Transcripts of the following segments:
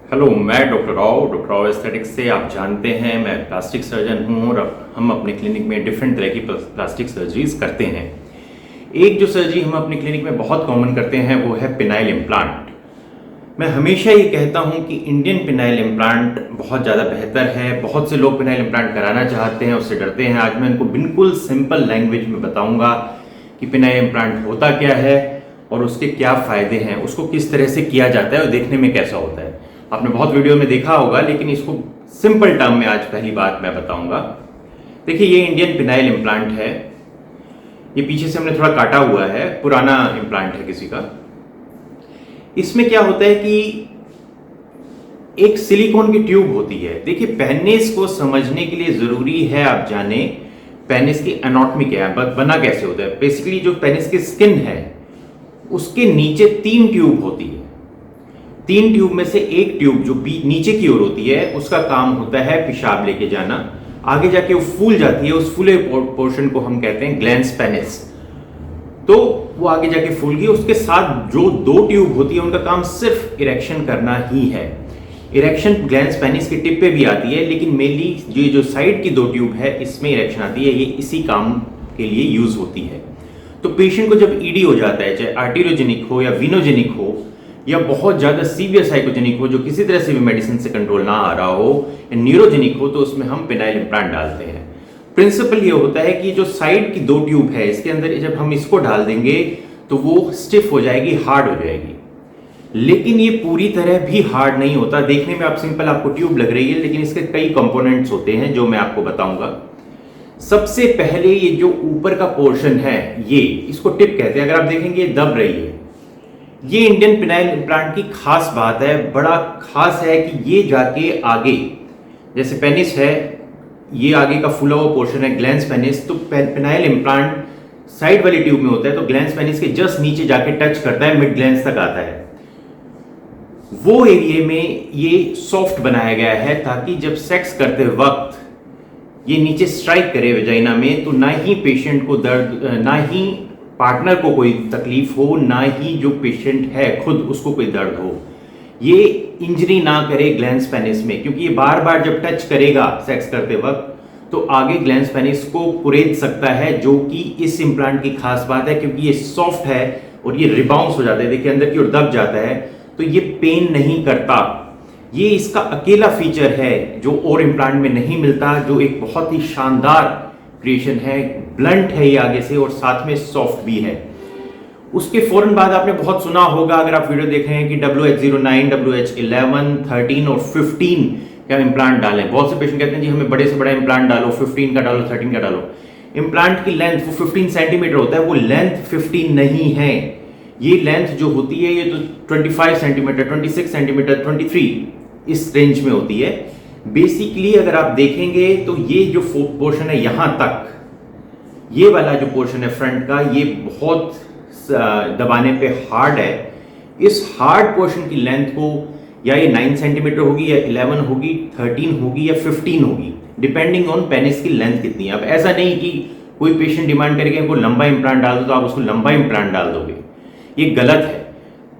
Hello, मैं doctor Rao aesthetics से। आप जानते हैं मैं प्लास्टिक सर्जन हूं और हम अपने क्लिनिक में डिफरेंट तरह की प्लास्टिक सर्जरीज करते हैं। एक जो सर्जरी हम अपने क्लिनिक में बहुत कॉमन करते हैं वो है पिनाइल इम्प्लांट। मैं हमेशा ये कहता हूं कि इंडियन पिनाइल इम्प्लांट बहुत ज़्यादा बेहतर है। बहुत से लोग पिनाइल इम्प्लांट कराना चाहते हैं, उससे डरते हैं। आज मैं उनको बिल्कुल सिंपल लैंग्वेज में बताऊंगा कि पिनाइल इम्प्लांट होता क्या है और उसके क्या फ़ायदे हैं, उसको किस तरह से किया जाता है और देखने में कैसा होता है। आपने बहुत वीडियो में देखा होगा, लेकिन इसको सिंपल टर्म में आज पहली बात मैं बताऊंगा। देखिए, ये इंडियन पिनाइल इम्प्लांट है। ये पीछे से हमने थोड़ा काटा हुआ है, पुराना इम्प्लांट है किसी का। इसमें क्या होता है कि एक सिलिकॉन की ट्यूब होती है। देखिए, पेनिस को समझने के लिए जरूरी है आप जाने पेनिस की एनाटॉमी क्या है, बना कैसे होता है। बेसिकली जो पेनिस की स्किन है उसके नीचे 3 ट्यूब होती है। 3 ट्यूब में से एक ट्यूब जो नीचे की ओर होती है उसका काम होता है पेशाब लेके जाना। आगे जाके वो फूल जाती है, उस फूले पोर्शन को हम कहते हैं ग्लैंस पेनिस। तो वो आगे जाके फूल गई। उसके साथ जो 2 ट्यूब होती है उनका काम सिर्फ इरेक्शन करना ही है। इरेक्शन ग्लैंस पेनिस की टिप पे भी आती है, लेकिन मेनली जो साइड की 2 ट्यूब है इसमें इरेक्शन आती है। ये इसी काम के लिए यूज होती है। तो पेशेंट को जब ईडी हो जाता है, चाहे आर्टेरियोजेनिक हो या विनोजेनिक हो या बहुत ज़्यादा सीवियर साइकोजेनिक हो जो किसी तरह से भी मेडिसिन से कंट्रोल ना आ रहा हो, या न्यूरोजेनिक हो, तो उसमें हम पिनाइल इम्प्लांट डालते हैं। प्रिंसिपल ये होता है कि जो साइड की 2 ट्यूब है इसके अंदर जब हम इसको डाल देंगे तो वो स्टिफ हो जाएगी, हार्ड हो जाएगी। लेकिन ये पूरी तरह भी हार्ड नहीं होता। देखने में आप सिंपल आपको ट्यूब लग रही है, लेकिन इसके कई कंपोनेंट्स होते हैं जो मैं आपको बताऊंगा। सबसे पहले ये जो ऊपर का पोर्शन है ये इसको टिप कहते हैं। अगर आप देखेंगे ये दब रही है। ये इंडियन पिनाइल इम्प्लांट की खास बात है, बड़ा खास है कि ये जाके आगे, जैसे पेनिस है, ये आगे का फूला हुआ पोर्शन है ग्लैंस पेनिस, तो पिनाइल इम्प्लांट साइड वाली ट्यूब में होता है, तो ग्लैंस पेनिस के जस्ट नीचे जाके टच करता है, मिड ग्लैंस तक आता है। वो एरिया में ये सॉफ्ट बनाया गया है ताकि जब सेक्स करते वक्त ये नीचे स्ट्राइक करे वेजाइना में, तो ना ही पेशेंट को दर्द, ना ही पार्टनर को कोई तकलीफ हो, ना ही जो पेशेंट है खुद उसको कोई दर्द हो। ये इंजरी ना करे ग्लैंस पेनिस में, क्योंकि ये बार बार जब टच करेगा सेक्स करते वक्त तो आगे ग्लैंस पेनिस को कुरेद सकता है, जो कि इस इम्प्लांट की खास बात है। क्योंकि ये सॉफ्ट है और ये रिबाउंस हो जाता है, देखिए अंदर की ओर दब जाता है, तो ये पेन नहीं करता। ये इसका अकेला फीचर है जो और इम्प्लांट में नहीं मिलता, जो एक बहुत ही शानदार क्रिएशन है। ब्लंट है ये आगे से और साथ में सॉफ्ट भी है। उसके फौरन बाद आपने बहुत सुना होगा, अगर आप वीडियो देख रहे हैं, कि WH09, WH11, 13 और 15 का इम्प्लांट डालें। बहुत से पेशेंट कहते हैं जी हमें बड़े से बड़ा इम्प्लांट डालो, 15 का डालो, 13 का डालो। इम्प्लांट की लेंथ वो 15 सेंटीमीटर होता है, वो लेंथ 15 नहीं है। ये लेंथ जो होती है ये तो 25 सेंटीमीटर, 26 सेंटीमीटर, 23 इस रेंज में होती है। बेसिकली अगर आप देखेंगे तो ये जो पोर्शन है यहां तक, ये वाला जो पोर्शन है फ्रंट का, ये बहुत दबाने पे हार्ड है। इस हार्ड पोर्शन की लेंथ को या ये 9 सेंटीमीटर होगी या 11 होगी, 13 होगी या 15 होगी, डिपेंडिंग ऑन पेनिस की लेंथ कितनी है। अब ऐसा नहीं कि कोई पेशेंट डिमांड करेगा इनको लंबा इंप्लांट डाल दो तो आप उसको लंबा इंप्लांट डाल दोगे, ये गलत है।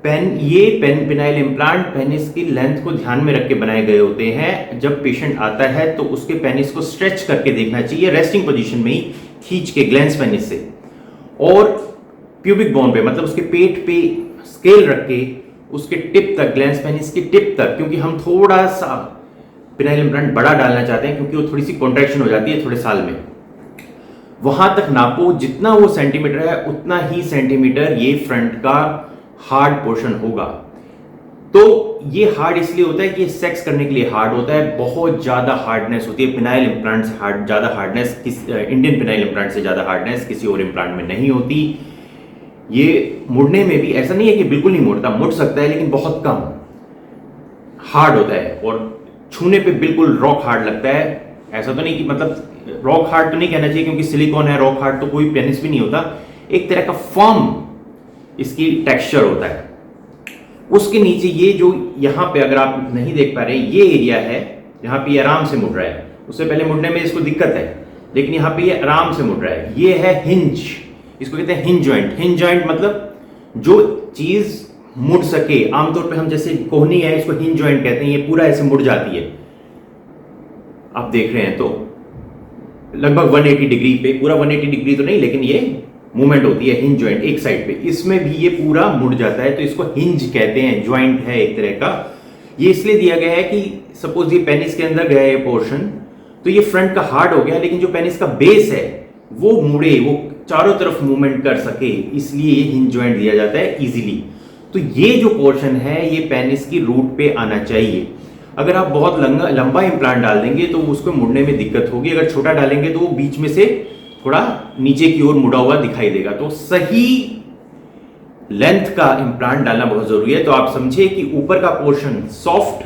पिनाइल इम्प्लांट पेनिस की लेंथ को ध्यान में रख के बनाए गए होते हैं। जब पेशेंट आता है तो उसके पेनिस को स्ट्रेच करके देखना चाहिए, रेस्टिंग पोजीशन में ही खींच के ग्लैंस पेनिस से, और प्यूबिक बोन पे, मतलब उसके पेट पे स्केल रख के उसके टिप तक, ग्लैंस पेनिस की टिप तक, क्योंकि हम थोड़ा सा पिनाइल इम्प्लांट बड़ा डालना चाहते हैं क्योंकि वो थोड़ी सी कॉन्ट्रैक्शन हो जाती है थोड़े साल में। वहां तक नापो, जितना वो सेंटीमीटर है उतना ही सेंटीमीटर ये फ्रंट का हार्ड पोर्शन होगा। तो ये हार्ड इसलिए होता है कि ये सेक्स करने के लिए हार्ड होता है। बहुत ज्यादा हार्डनेस होती है पिनाइल इम्प्लांट से, ज्यादा हार्डनेस इंडियन पिनाइल इम्प्लांट से ज्यादा हार्डनेस किसी और इम्प्लांट में नहीं होती। ये मुड़ने में भी ऐसा नहीं है कि बिल्कुल नहीं मुड़ता, मुड़ सकता है लेकिन बहुत कम हार्ड होता है, और छूने पे बिल्कुल रॉक हार्ड लगता है। ऐसा तो नहीं कि, मतलब रॉक हार्ड तो नहीं कहना चाहिए क्योंकि सिलिकॉन है, रॉक हार्ड तो कोई पेनिस भी नहीं होता। एक तरह का फर्म इसकी टेक्सचर होता है। उसके नीचे ये जो यहाँ पे अगर आप नहीं देख पा रहे, ये एरिया है यहाँ पे ये आराम से मुड़ रहा है। उससे पहले मुड़ने में इसको दिक्कत है, लेकिन यहाँ पे ये आराम से मुड़ रहा है। ये है हिंज, इसको कहते हैं हिंज जॉइंट। हिंज जॉइंट मतलब जो चीज मुड़ सके। आमतौर पे हम जैसे कोहनी है इसको हिंज जॉइंट कहते हैं, ये पूरा ऐसे मुड़ जाती है, आप देख रहे हैं तो लगभग 180 डिग्री पे, पूरा 180 डिग्री तो नहीं लेकिन ये मूवमेंट होती है हिंज जॉइंट एक साइड पे, इसमें भी ये पूरा मुड़ जाता है, तो इसको हिंज कहते हैं, जॉइंट है एक तरह का। ये इसलिए दिया गया है कि सपोज ये पेनिस के अंदर गया ये पोर्शन, तो ये फ्रंट का हार्ड हो गया, लेकिन जो पेनिस का बेस है वो मुड़े, वो चारों तरफ मूवमेंट कर सके, इसलिए ये हिंज जॉइंट दिया जाता है इजीली। तो ये जो पोर्शन है ये पेनिस की रूट पे आना चाहिए। अगर आप बहुत लंबा इंप्लांट डाल देंगे तो उसको मुड़ने में दिक्कत होगी, अगर छोटा डालेंगे तो वो बीच में से थोड़ा नीचे की ओर मुड़ा हुआ दिखाई देगा। तो सही लेंथ का इंप्लांट डालना बहुत जरूरी है। तो आप समझिए कि ऊपर का पोर्शन सॉफ्ट,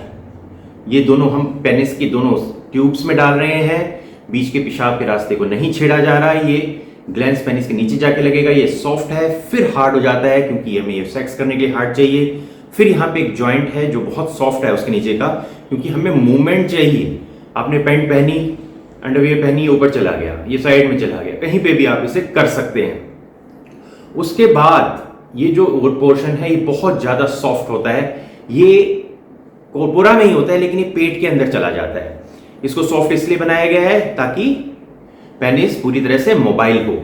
ये दोनों हम पेनिस की दोनों ट्यूब्स में डाल रहे हैं, बीच के पेशाब के रास्ते को नहीं छेड़ा जा रहा है, ये ग्लैंड्स पेनिस के नीचे जाके लगेगा, ये सॉफ्ट है, फिर हार्ड हो जाता है क्योंकि हमें ये सेक्स करने के लिए हार्ड चाहिए। फिर यहाँ पे एक जॉइंट है जो बहुत सॉफ्ट है उसके नीचे का, क्योंकि हमें मूवमेंट चाहिए। आपने पैंट पहनी, अंडरवियर पहनी, ऊपर चला गया, ये साइड में चला गया, कहीं पे भी आप इसे कर सकते हैं। उसके बाद ये जो पोर्शन है ये बहुत ज्यादा सॉफ्ट होता है, ये कोरपोरा में ही होता है लेकिन ये पेट के अंदर चला जाता है। इसको सॉफ्ट इसलिए बनाया गया है ताकि पेनिस पूरी तरह से मोबाइल हो।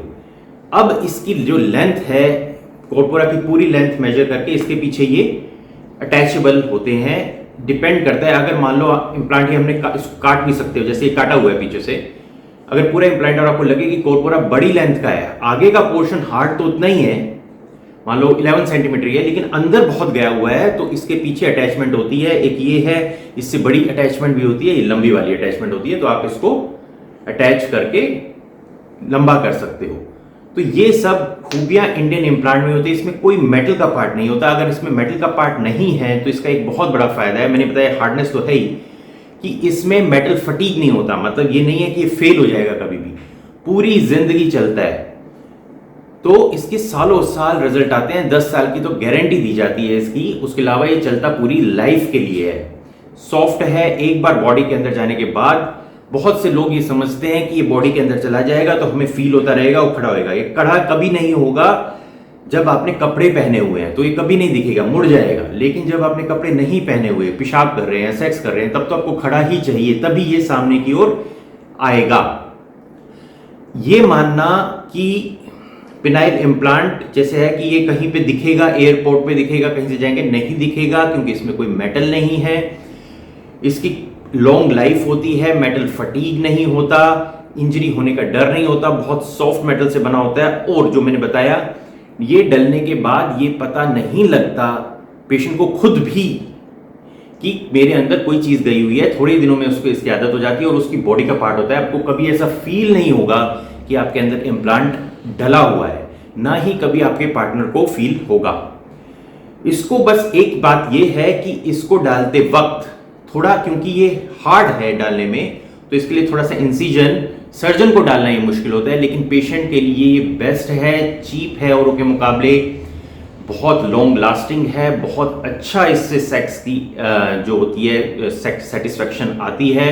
अब इसकी जो लेंथ है, कोरपोरा की पूरी लेंथ मेजर करके इसके पीछे ये अटैचेबल होते हैं, डिपेंड करता है। अगर मान लो इम्प्लांट ही हमने इसको काट भी सकते हो, जैसे ये काटा हुआ है पीछे से, अगर पूरा इम्प्लांट और आपको लगे कि कोरपोरा बड़ी लेंथ का है, आगे का पोर्शन हार्ड तो उतना ही है, मान लो 11 सेंटीमीटर है, लेकिन अंदर बहुत गया हुआ है, तो इसके पीछे अटैचमेंट होती है, एक ये है, इससे बड़ी अटैचमेंट भी होती है, ये लंबी वाली अटैचमेंट होती है, तो आप इसको अटैच करके लंबा कर सकते हो। तो ये सब खूबियां इंडियन इम्प्लांट में होती है, इसमें कोई मेटल का पार्ट नहीं होता। अगर इसमें मेटल का पार्ट नहीं है तो इसका एक बहुत बड़ा फायदा है, मैंने बताया हार्डनेस तो है ही, कि इसमें मेटल फटीग नहीं होता, मतलब ये नहीं है कि ये फेल हो जाएगा कभी भी, पूरी जिंदगी चलता है। तो इसके सालों साल रिजल्ट आते हैं, 10 साल की तो गारंटी दी जाती है इसकी, उसके अलावा ये चलता पूरी लाइफ के लिए है। सॉफ्ट है, एक बार बॉडी के अंदर जाने के बाद बहुत से लोग ये समझते हैं कि ये बॉडी के अंदर चला जाएगा तो हमें फील होता रहेगा, वो खड़ा होएगा। ये खड़ा कभी नहीं होगा जब आपने कपड़े पहने हुए हैं, तो ये कभी नहीं दिखेगा, मुड़ जाएगा। लेकिन जब आपने कपड़े नहीं पहने हुए, पेशाब कर रहे हैं, सेक्स कर रहे हैं, तब तो आपको खड़ा ही चाहिए, तभी ये सामने की ओर आएगा। ये मानना कि पिनाइल इम्प्लांट जैसे है कि ये कहीं पे दिखेगा, एयरपोर्ट पे दिखेगा, कहीं से जाएंगे नहीं दिखेगा, क्योंकि इसमें कोई मेटल नहीं है, इसकी लॉन्ग लाइफ होती है, मेटल फटीग नहीं होता, इंजरी होने का डर नहीं होता, बहुत सॉफ्ट मेटल से बना होता है। और जो मैंने बताया, ये डलने के बाद ये पता नहीं लगता पेशेंट को खुद भी कि मेरे अंदर कोई चीज गई हुई है, थोड़े दिनों में उसको इसकी आदत हो जाती है और उसकी बॉडी का पार्ट होता है। आपको कभी ऐसा फील नहीं होगा कि आपके अंदर इम्प्लांट डला हुआ है, ना ही कभी आपके पार्टनर को फील होगा। इसको बस एक बात यह है कि इसको डालते वक्त थोड़ा, क्योंकि ये हार्ड है डालने में, तो इसके लिए थोड़ा सा इंसिजन सर्जन को डालना ये मुश्किल होता है, लेकिन पेशेंट के लिए ये बेस्ट है, चीप है औरों के मुकाबले, बहुत लॉन्ग लास्टिंग है, बहुत अच्छा इससे सेक्स की जो होती है सेक्स सेटिस्फेक्शन आती है।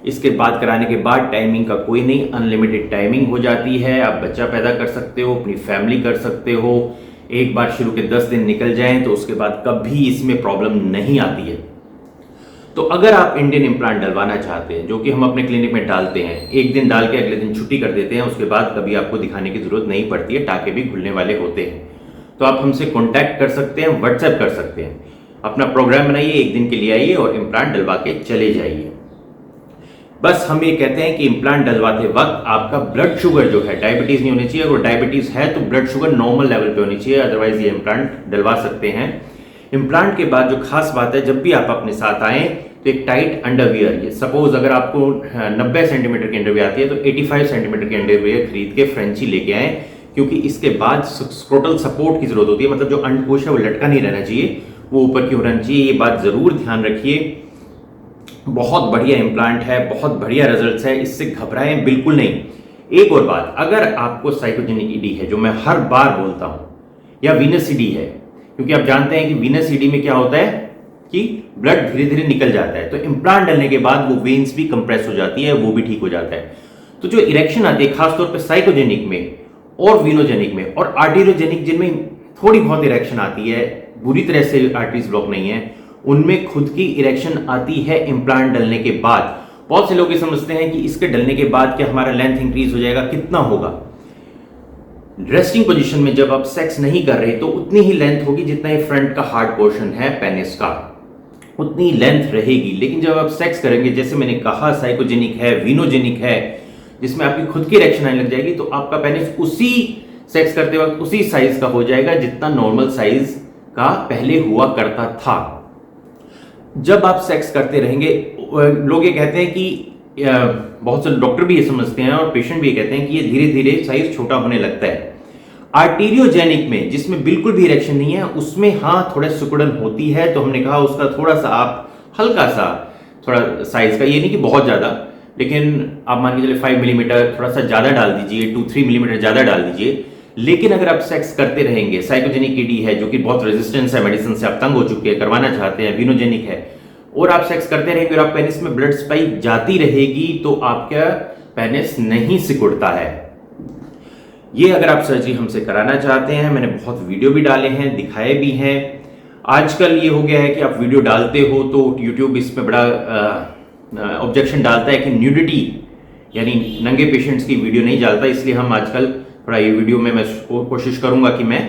इसके बाद कराने के बाद टाइमिंग का कोई नहीं, अनलिमिटेड टाइमिंग हो जाती है, आप बच्चा पैदा कर सकते हो, अपनी फैमिली कर सकते हो। एक बार शुरू के 10 दिन निकल जाएं तो उसके बाद कभी इसमें प्रॉब्लम नहीं आती है। तो अगर आप इंडियन इम्प्लांट डलवाना चाहते हैं, जो कि हम अपने क्लिनिक में डालते हैं, एक दिन डाल के अगले दिन छुट्टी कर देते हैं, उसके बाद कभी आपको दिखाने की जरूरत नहीं पड़ती है, टाके भी खुलने वाले होते हैं, तो आप हमसे कांटेक्ट कर सकते हैं, व्हाट्सएप कर सकते हैं, अपना प्रोग्राम बनाइए, एक दिन के लिए आइए और इम्प्लांट डलवा के चले जाइए। बस हम ये कहते हैं कि इम्प्लांट डलवाते वक्त आपका ब्लड शुगर जो है, डायबिटीज नहीं होनी चाहिए, अगर डायबिटीज है तो ब्लड शुगर नॉर्मल लेवल पे होनी चाहिए, अदरवाइज ये इम्प्लांट डलवा सकते हैं। इम्प्लांट के बाद जो खास बात है, जब भी आप अपने साथ आए तो एक टाइट अंडरवियर, ये सपोज अगर आपको 90 सेंटीमीटर की अंडरवियर आती है तो 85 सेंटीमीटर की अंडरवियर खरीद के फ्रेंची लेके आए, क्योंकि इसके बाद स्क्रोटल सपोर्ट की जरूरत होती है, मतलब जो अंडकोश है वो लटका नहीं रहना चाहिए, वो ऊपर की ओर रहना चाहिए। ये बात जरूर ध्यान रखिए। बहुत बढ़िया इम्प्लांट है, बहुत बढ़िया रिजल्ट्स है, इससे घबराएं बिल्कुल नहीं। एक और बात, अगर आपको साइकोजेनिक ईडी है, जो मैं हर बार बोलता हूं, या वीनस ईडी है, क्योंकि आप जानते हैं कि वीनस ईडी में क्या होता है कि ब्लड धीरे धीरे निकल जाता है, तो इम्प्लांट डालने के बाद वो वेन्स भी कंप्रेस हो जाती है, वो भी ठीक हो जाता है। तो जो इरेक्शन आती है खासतौर पर साइकोजेनिक में और वीनोजेनिक में और आर्टेरियोजेनिक, जिनमें थोड़ी बहुत इरेक्शन आती है, बुरी तरह से आर्टरीज ब्लॉक नहीं है, उनमें खुद की इरेक्शन आती है इम्प्लांट डलने के बाद। बहुत से लोग ये समझते हैं कि इसके डलने के बाद क्या हमारा लेंथ इंक्रीज हो जाएगा, कितना होगा। रेस्टिंग पोजीशन में जब आप सेक्स नहीं कर रहे तो उतनी ही लेंथ होगी जितना ही फ्रंट का हार्ड पोर्शन है पेनिस का, उतनी लेंथ रहेगी। लेकिन जब आप सेक्स करेंगे, जैसे मैंने कहा साइकोजेनिक है, वीनोजेनिक है, जिसमें आपकी खुद की इरेक्शन आने लग जाएगी, तो आपका पेनिस उसी सेक्स करते वक्त उसी साइज का हो जाएगा जितना नॉर्मल साइज का पहले हुआ करता था। जब आप सेक्स करते रहेंगे, लोग ये कहते हैं कि बहुत से डॉक्टर भी ये समझते हैं और पेशेंट भी ये कहते हैं कि ये धीरे धीरे साइज छोटा होने लगता है। आर्टीरियोजेनिक में, जिसमें बिल्कुल भी इरेक्शन नहीं है, उसमें हाँ थोड़ा सिकुड़न होती है, तो हमने कहा उसका थोड़ा सा आप हल्का सा थोड़ा साइज का, ये नहीं कि बहुत ज्यादा, लेकिन आप मान के चलिए 5 मिलीमीटर थोड़ा सा ज्यादा डाल दीजिए, 2-3 मिलीमीटर ज्यादा डाल दीजिए। लेकिन अगर आप सेक्स करते रहेंगे, साइकोजेनिक ईडी है जो कि बहुत रेजिस्टेंस है, मेडिसिन से आप तंग हो चुके हैं, करवाना चाहते हैं, वीनोजेनिक है, और आप सेक्स करते रहेंगे और आप पेनिस में ब्लड स्पाइक जाती रहेगी, तो आपका पेनिस नहीं सिकुड़ता है। ये अगर आप सर्जरी हमसे कराना चाहते हैं, मैंने बहुत वीडियो भी डाले हैं, दिखाए भी हैं। आजकल ये हो गया है कि आप वीडियो डालते हो तो यूट्यूब इसमें बड़ा ऑब्जेक्शन डालता है कि न्यूडिटी यानी नंगे पेशेंट्स की वीडियो नहीं डालता, इसलिए हम आजकल थोड़ा ये वीडियो में मैं कोशिश करूंगा कि मैं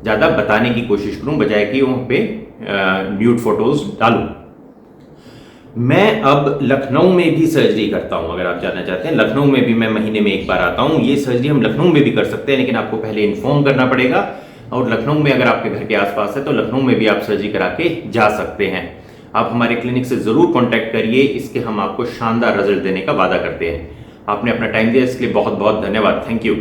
ज़्यादा बताने की कोशिश करूं, बजाय कि वहाँ पे न्यूड फोटोज डालूं। मैं अब लखनऊ में भी सर्जरी करता हूं, अगर आप जानना चाहते हैं। लखनऊ में भी मैं महीने में एक बार आता हूं। ये सर्जरी हम लखनऊ में भी कर सकते हैं, लेकिन आपको पहले इन्फॉर्म करना पड़ेगा, और लखनऊ में अगर आपके घर के आसपास है तो लखनऊ में भी आप सर्जरी करा के जा सकते हैं। आप हमारे क्लिनिक से जरूर कॉन्टैक्ट करिए, इसके हम आपको शानदार रिजल्ट देने का वादा करते हैं। आपने अपना टाइम दिया, इसके लिए बहुत बहुत धन्यवाद। Thank you.